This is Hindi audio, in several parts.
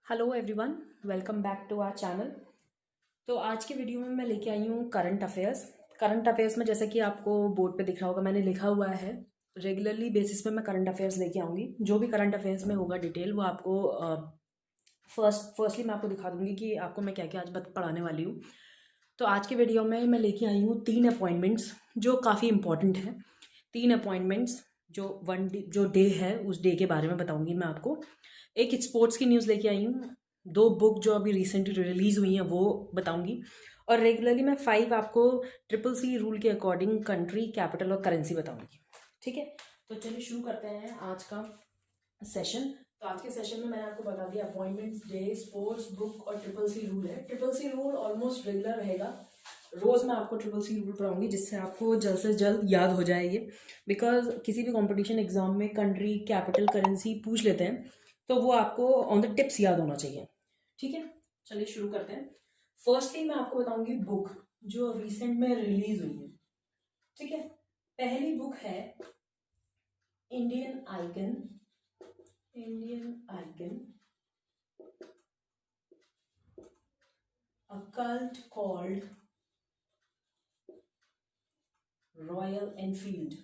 Hello everyone, welcome back to our channel. तो आज के वीडियो में मैं लेके आई हूँ करंट अफेयर्स। करंट अफेयर्स में जैसे कि आपको बोर्ड पे दिख रहा होगा, मैंने लिखा हुआ है रेगुलरली बेसिस पे मैं करंट अफेयर्स लेके आऊँगी। जो भी करंट अफेयर्स में होगा डिटेल वो आपको फर्स्टली मैं आपको दिखा दूँगी कि आपको मैं क्या क्या आज पढ़ाने वाली हूँ। तो आज के वीडियो में मैं लेके आई हूँ 3 अपॉइंटमेंट्स जो काफ़ी इंपॉर्टेंट हैं। 3 अपॉइंटमेंट्स जो डे है उस डे के बारे में बताऊँगी मैं आपको। एक स्पोर्ट्स की न्यूज़ लेके आई हूँ, 2 बुक जो अभी रिसेंटली रिलीज़ हुई हैं वो बताऊंगी, और रेगुलरली मैं 5 आपको CCC रूल के अकॉर्डिंग कंट्री, कैपिटल और करेंसी बताऊंगी। ठीक है, तो चलिए शुरू करते हैं आज का सेशन। तो आज के सेशन में मैंने आपको बता दिया अपॉइंटमेंट्स डे, स्पोर्ट्स, बुक और CCC रूल है। CCC रूल ऑलमोस्ट रेगुलर रहेगा, रोज़ मैं आपको CCC रूल पढ़ाऊंगी जिससे आपको जल्द से जल्द याद हो जाए ये। बिकॉज किसी भी कंपटीशन एग्जाम में कंट्री, कैपिटल, करेंसी पूछ लेते हैं तो वो आपको ऑन द टिप्स याद होना चाहिए। ठीक है, चलिए शुरू करते हैं। फर्स्टली मैं आपको बताऊंगी बुक जो रिसेंट में रिलीज हुई है। ठीक है, पहली बुक है Indian icon. Indian icon, a cult called royal Enfield.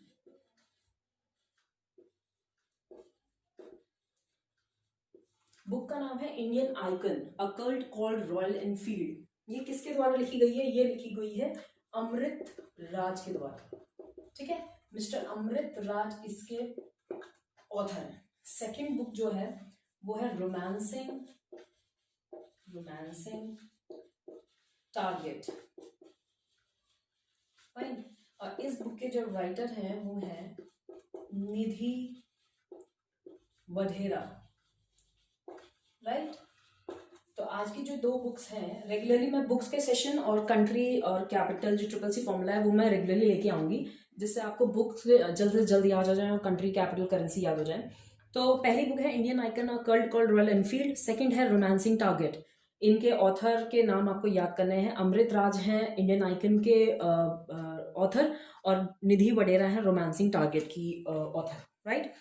Book का नाम है Indian icon, a cult called royal Enfield. ये किसके द्वारा लिखी गई है? ये लिखी गई है अमृत राज के द्वारा। ठीक है, मिस्टर अमृत राज इसके ऑथर है। सेकंड बुक जो है वो है रोमांसिंग रोमांसिंग टारगेट। फाइन, और इस बुक के जो राइटर हैं वो है निधि वढेरा। राइट, तो आज की जो 2 बुक्स हैं, रेगुलरली मैं बुक्स के सेशन और कंट्री और कैपिटल जो CCC फॉर्मूला है वो मैं रेगुलरली लेके आऊंगी जिससे आपको बुक्स जल्द से जल्द याद हो जाए और कंट्री, कैपिटल, करेंसी याद हो जाए। तो पहली बुक है इंडियन आइकन और cult called royal Enfield. Second है रोमांसिंग टारगेट। इनके ऑथर के नाम आपको याद करने हैं। अमृत राज हैं इंडियन आइकन के ऑथर, और निधि वडेरा है रोमांसिंग टारगेट की ऑथर। राइट,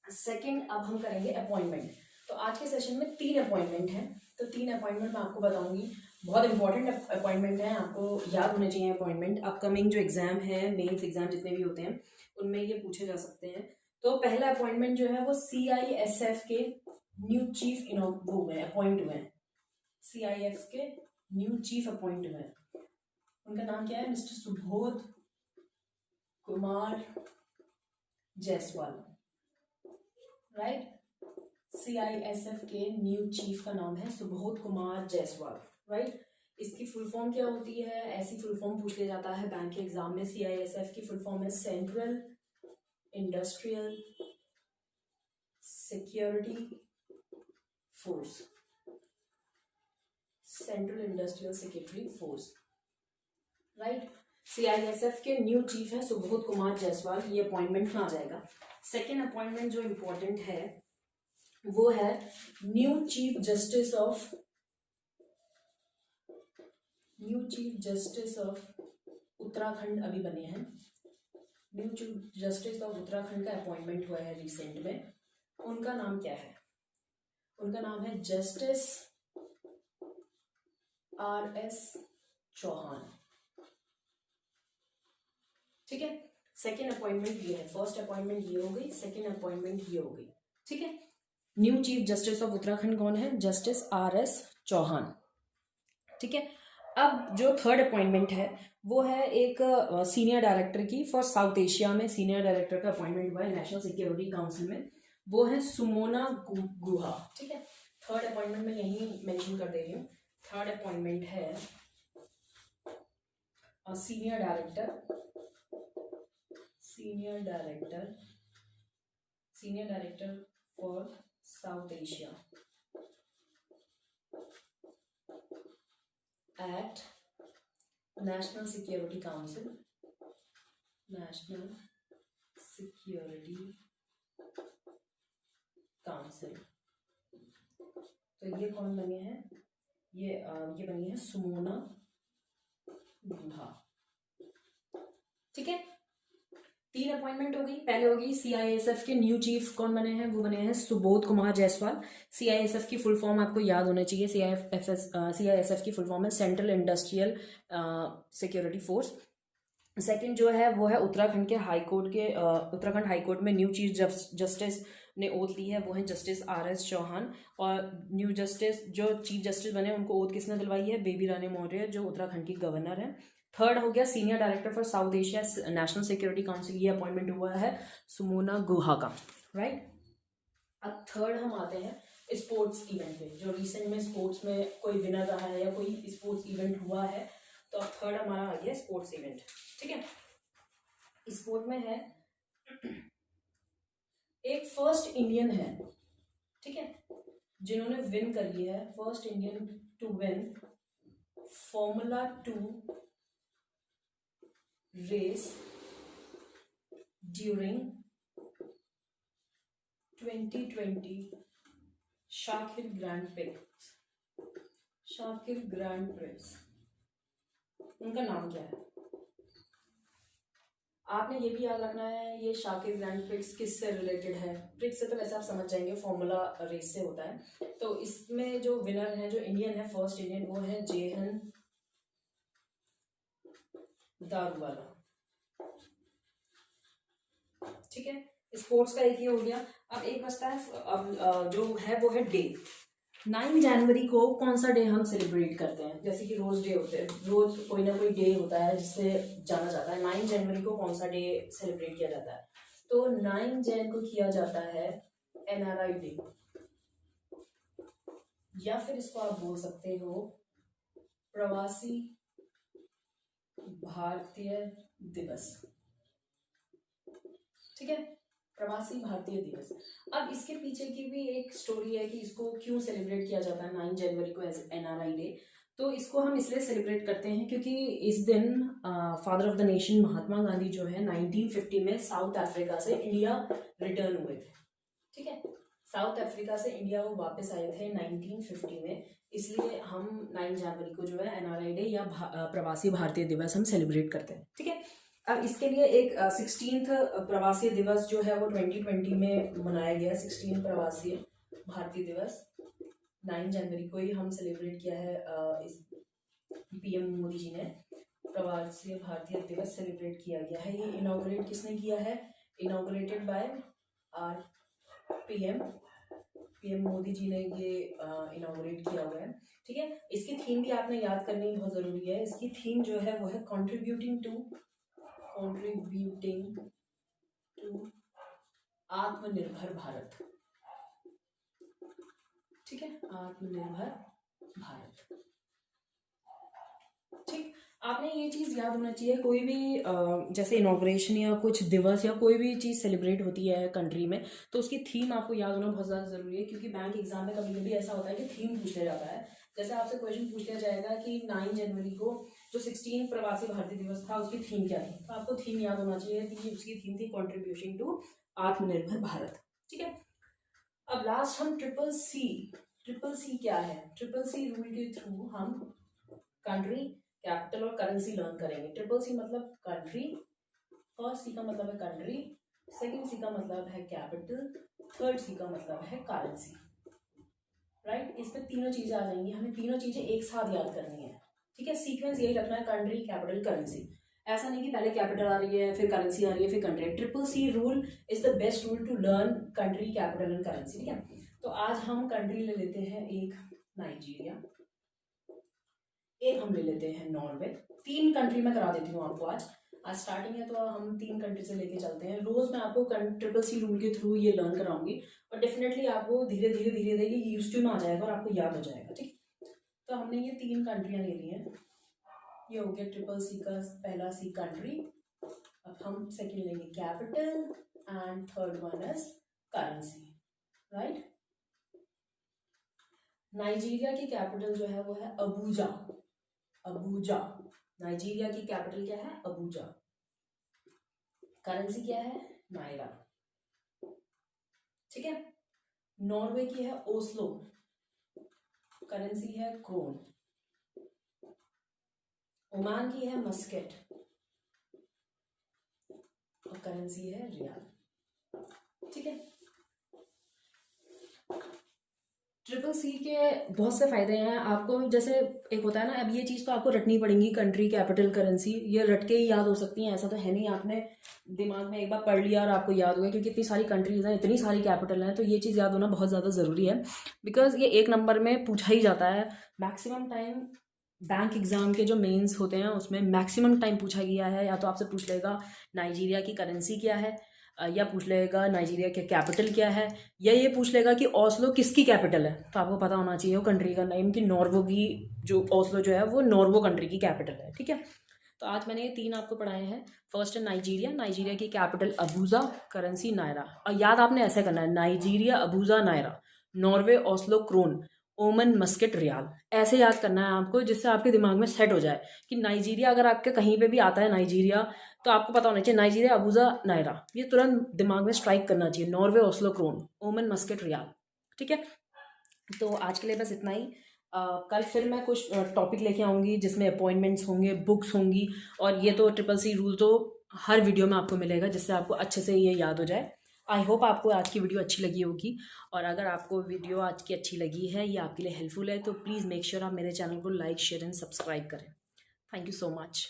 सेकंड अब हम करेंगे अपॉइंटमेंट। तो आज के सेशन में 3 अपॉइंटमेंट हैं, तो 3 अपॉइंटमेंट मैं आपको बताऊंगी। बहुत इंपॉर्टेंट अपॉइंटमेंट है, आपको याद होने चाहिए अपॉइंटमेंट। अपकमिंग जो एग्जाम है, मेंस एग्जाम जितने भी होते हैं उनमें ये पूछे जा सकते हैं। तो पहला अपॉइंटमेंट जो है वो CISF के न्यू चीफ वो हुए अपॉइंट हुए हैं। CIF के न्यू चीफ अपॉइंट हुए हैं। उनका नाम क्या है? Mister Subodh Kumar Jaiswal. Right, CISF के न्यू चीफ का नाम है सुबोध कुमार जायसवाल। राइट, इसकी फुल फॉर्म क्या होती है? ऐसी फुल फॉर्म पूछ लिया जाता है बैंक के एग्जाम में। CISF की फुल फॉर्म है central industrial security force. Central industrial security force. Right, CISF के न्यू चीफ है सुबोध कुमार जायसवाल। ये अपॉइंटमेंट में आ जाएगा। सेकेंड अपॉइंटमेंट जो इंपॉर्टेंट है वो है new chief justice of Uttarakhand. अभी बने हैं new chief justice of Uttarakhand का अपॉइंटमेंट हुआ है रिसेंट में। उनका नाम क्या है? उनका नाम है जस्टिस RS चौहान। ठीक है, सेकेंड अपॉइंटमेंट ये है। फर्स्ट अपॉइंटमेंट ये हो गई, सेकेंड अपॉइंटमेंट ये हो गई। ठीक है, new chief justice of Uttarakhand कौन है? Justice RS Chauhan. ठीक है, अब जो थर्ड अपॉइंटमेंट है वो है एक सीनियर डायरेक्टर की, फॉर साउथ एशिया में सीनियर डायरेक्टर का अपॉइंटमेंट हुआ है नेशनल सिक्योरिटी काउंसिल में। वो है सुमोना गुहा। ठीक है, थर्ड अपॉइंटमेंट में यही मेंशन कर दे रही हूँ। थर्ड अपॉइंटमेंट है senior director for south Asia at National Security Council। तो ये कौन बने हैं? ये बनी है सुमोना गुहा। ठीक है, 3 अपॉइंटमेंट हो गई। पहले होगी CISF के न्यू चीफ कौन बने हैं, वो बने हैं सुबोध कुमार जायसवाल। CISF की फुल फॉर्म आपको याद होना चाहिए। CISF की फुल फॉर्म है central industrial security force. Second जो है वो है उत्तराखंड के हाई कोर्ट के उत्तराखंड हाई कोर्ट में न्यू चीफ जस्टिस ने ओथ ली है, वो है जस्टिस RS चौहान। और न्यू जस्टिस जो चीफ जस्टिस बने उनको ओथ किसने दिलवाई है, बेबी रानी मौर्य जो उत्तराखंड की गवर्नर है। थर्ड हो गया senior director for south Asia national security council, ये अपॉइंटमेंट हुआ है सुमोना गुहा का, राइट। अब थर्ड हम आते हैं स्पोर्ट्स इवेंट में, जो रिसेंट में स्पोर्ट्स में कोई विनर रहा है या कोई स्पोर्ट्स इवेंट हुआ है। तो अब थर्ड हमारा आ गया स्पोर्ट्स इवेंट, ठीक है। स्पोर्ट में है एक फर्स्ट इंडियन है, ठीक है, जिन्होंने विन कर लिया है, first Indian to win formula 2 race during 2020 Sakhir grand prix. Sakhir grand prix, उनका नाम क्या है? आपने ये भी याद रखना है ये शाकिर ग्रैंड प्रिक्स किससे रिलेटेड है। प्रिक्स से तो वैसे आप समझ जाएंगे, फॉर्मूला रेस से होता है। तो इसमें जो विनर है, जो इंडियन है, फर्स्ट इंडियन, वो है जेहन दारूवाला, ठीक है। स्पोर्ट्स का एक ही हो गया। अब एक बचता है, अब जो है वो है डे। 9 जनवरी को कौन सा डे हम सेलिब्रेट करते हैं? जैसे कि रोज डे होते हैं, रोज कोई ना कोई डे होता है जिससे जाना जाता है। 9 जनवरी को कौन सा डे सेलिब्रेट किया जाता है? तो 9 जैन को किया जाता है NRI डे, या फिर इसको आप बोल सकते हो प्रवासी भारतीय दिवस, ठीक है, प्रवासी भारतीय दिवस। अब इसके पीछे की भी एक स्टोरी है कि इसको क्यों सेलिब्रेट किया जाता है 9 जनवरी को एज NRI डे। तो इसको हम इसलिए सेलिब्रेट करते हैं क्योंकि इस दिन father of the nation Mahatma Gandhi जो है 1950 में साउथ अफ्रीका से इंडिया रिटर्न हुए थे, ठीक है। साउथ अफ्रीका से इंडिया वो वापस आए थे 1950 में, इसलिए हम 9 जनवरी को जो है NRI डे या प्रवासी भारतीय दिवस हम सेलिब्रेट करते हैं, ठीक है। अब इसके लिए एक 16th प्रवासी दिवस जो है वो 2020 में मनाया गया। 16 प्रवासी भारतीय दिवस 9 जनवरी को ही हम सेलिब्रेट किया है। इस PM मोदी जी ने प्रवासी भारतीय दिवस सेलिब्रेट किया गया है। ये इनॉग्रेट किसने किया है? Inaugurated by our PM Modi ji ने ये इनॉग्रेट किया हुआ है, ठीक है। इसकी थीम भी आपने याद करनी बहुत ज़रूरी है। इसकी थीम जो है वो है कंट्रीब्यूटिंग टू आत्मनिर्भर भारत, ठीक है, आत्मनिर्भर भारत, ठीक। आपने ये चीज़ याद होना चाहिए, कोई भी जैसे इनॉग्रेशन या कुछ दिवस या कोई भी चीज़ सेलिब्रेट होती है कंट्री में, तो उसकी थीम आपको याद होना बहुत ज़्यादा ज़रूरी है। क्योंकि बैंक एग्जाम में कभी कभी ऐसा होता है कि थीम पूछ लिया जाता है। जैसे आपसे क्वेश्चन पूछ लिया जाएगा कि 9 जनवरी को जो 16 प्रवासी भारतीय दिवस था उसकी थीम क्या थी, तो आपको थीम याद होना चाहिए कि उसकी थीम थी कॉन्ट्रीब्यूशन टू आत्मनिर्भर भारत, ठीक है। अब लास्ट हम ट्रिपल सी क्या है? ट्रिपल सी रूल के थ्रू हम कंट्री, कैपिटल और करेंसी लर्न करेंगे। ट्रिपल सी मतलब कंट्री, फर्स्ट सी का मतलब है कंट्री, सेकंड सी का मतलब है कैपिटल, थर्ड सी का मतलब है करेंसी, राइट। इस पे तीनों चीजें आ जाएंगी, हमें तीनों चीजें एक साथ याद करनी है, ठीक है। सीक्वेंस यही रखना है, कंट्री, कैपिटल, करेंसी। ऐसा नहीं कि पहले कैपिटल आ रही है फिर करेंसी आ रही है फिर country. Triple C rule is the best rule to learn country, capital and currency, ठीक है। तो आज हम कंट्री ले लेते हैं एक नाइजीरिया, एक हम ले लेते हैं नॉर्वे। 3 कंट्री में करा देती हूँ आपको आज स्टार्टिंग है तो हम 3 कंट्री से लेके चलते हैं। रोज मैं आपको ट्रिपल सी रूल के थ्रू ये लर्न कराऊंगी और डेफिनेटली आपको धीरे धीरे ये यूज टू में आ जाएगा और आपको याद हो जाएगा, ठीक। तो हमने ये 3 कंट्रियां ले ली हैं, ये हो गया ट्रिपल सी का पहला सी कंट्री। अब हम सेकंड लेंगे capital and third one is currency, right. Nigeria की कैपिटल जो है वो है अबूजा, नाइजीरिया की कैपिटल क्या है? अबूजा। करेंसी क्या है? नायरा, ठीक है। नॉर्वे की है ओस्लो, करेंसी है क्रोन। ओमान की है मस्केट, और करेंसी है रियाल। ठीक है, ट्रिपल सी के बहुत से फ़ायदे हैं आपको। जैसे एक होता है ना, अब ये चीज़ तो आपको रटनी पड़ेगी, कंट्री कैपिटल करेंसी, ये रट के ही याद हो सकती हैं, ऐसा तो है नहीं आपने दिमाग में एक बार पढ़ लिया और आपको याद हो गया, क्योंकि इतनी सारी कंट्रीज़ हैं, इतनी सारी कैपिटल हैं, तो ये चीज़ याद होना बहुत ज़्यादा ज़रूरी है। बिकॉज ये एक नंबर में पूछा ही जाता है मैक्सिमम टाइम। बैंक एग्ज़ाम के जो मेंस होते हैं उसमें मैक्सिमम टाइम पूछा गया है, या तो आपसे पूछ लेगा नाइजीरिया की करेंसी क्या है, या पूछ लेगा नाइजीरिया के कैपिटल क्या है, या ये पूछ लेगा कि ओस्लो किसकी कैपिटल है। तो आपको पता होना चाहिए वो कंट्री का नेम, कि नॉर्वे की जो ओस्लो जो है वो नॉर्वे कंट्री की कैपिटल है। ठीक है, तो आज मैंने ये 3 आपको पढ़ाए हैं। फर्स्ट है नाइजीरिया, नाइजीरिया की कैपिटल अबूजा, करेंसी नायरा। और याद आपने ऐसे करना है, Nigeria Abuja naira, Norway Oslo krone, Oman Muscat rial. ऐसे याद करना है आपको, जिससे आपके दिमाग में सेट हो जाए कि नाइजीरिया अगर आपके कहीं पे भी आता है नाइजीरिया, तो आपको पता होना चाहिए नाइजीरिया अबूजा नायरा, ये तुरंत दिमाग में स्ट्राइक करना चाहिए। Norway Oslo krone, Oman Muscat riyal. ठीक है, तो आज के लिए बस इतना ही। कल फिर मैं कुछ टॉपिक लेके आऊँगी जिसमें अपॉइंटमेंट्स होंगे, बुक्स होंगी, और ये तो ट्रिपल सी रूल तो हर वीडियो में आपको मिलेगा, जिससे आपको अच्छे से ये याद हो जाए। आई होप आपको आज की वीडियो अच्छी लगी होगी, और अगर आपको वीडियो आज की अच्छी लगी है, ये आपके लिए हेल्पफुल है, तो प्लीज़ मेक श्योर आप मेरे चैनल को लाइक, शेयर एंड सब्सक्राइब करें। Thank you so much.